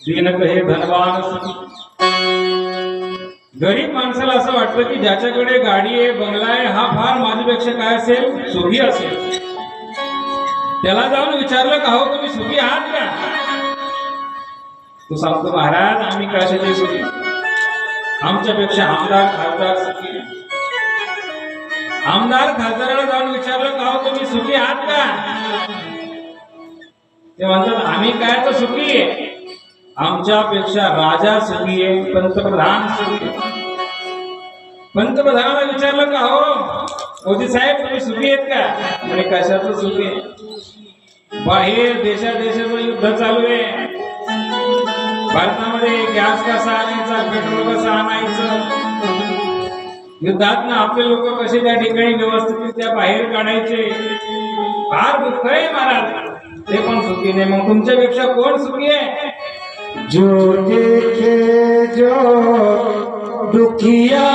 दीन कहे धनवान सुखी. गरीब माणसाला असं वाटतं की ज्याच्याकडे गाडी आहे, बंगला आहे, हा फार माझ्यापेक्षा काय असेल, सुखी असेल. त्याला जाऊन विचारलं का हो तुम्ही सुखी आहात का? तो सांगतो महाराज आम्ही कशाचे सुखी, आमच्यापेक्षा आमदार खासदार सुखी. आमदार खासदाराला जाऊन विचारलं का हो तुम्ही सुखी आहात का? ते म्हणतात आम्ही काय तर सुखी आहे, आमच्यापेक्षा राजा सुखी आहे, पंतप्रधान सुखी आहे. पंतप्रधानाला विचारलं का हो मोदी साहेब तुम्ही सुखी आहेत का? म्हणजे कशाचं सुखी आहे, बाहेर देशाचं युद्ध चालू आहे, भारतामध्ये गॅस कसा आणायचा, पेट्रोल कसं आणायचं, युद्धात ना आपले लोक कसे त्या ठिकाणी व्यवस्थित बाहेर काढायचे, फार दुःख आहे महाराज. ते पण सुखी नाही. मग तुमच्यापेक्षा कोण सुखी आहे? जो देखे जो दुखिया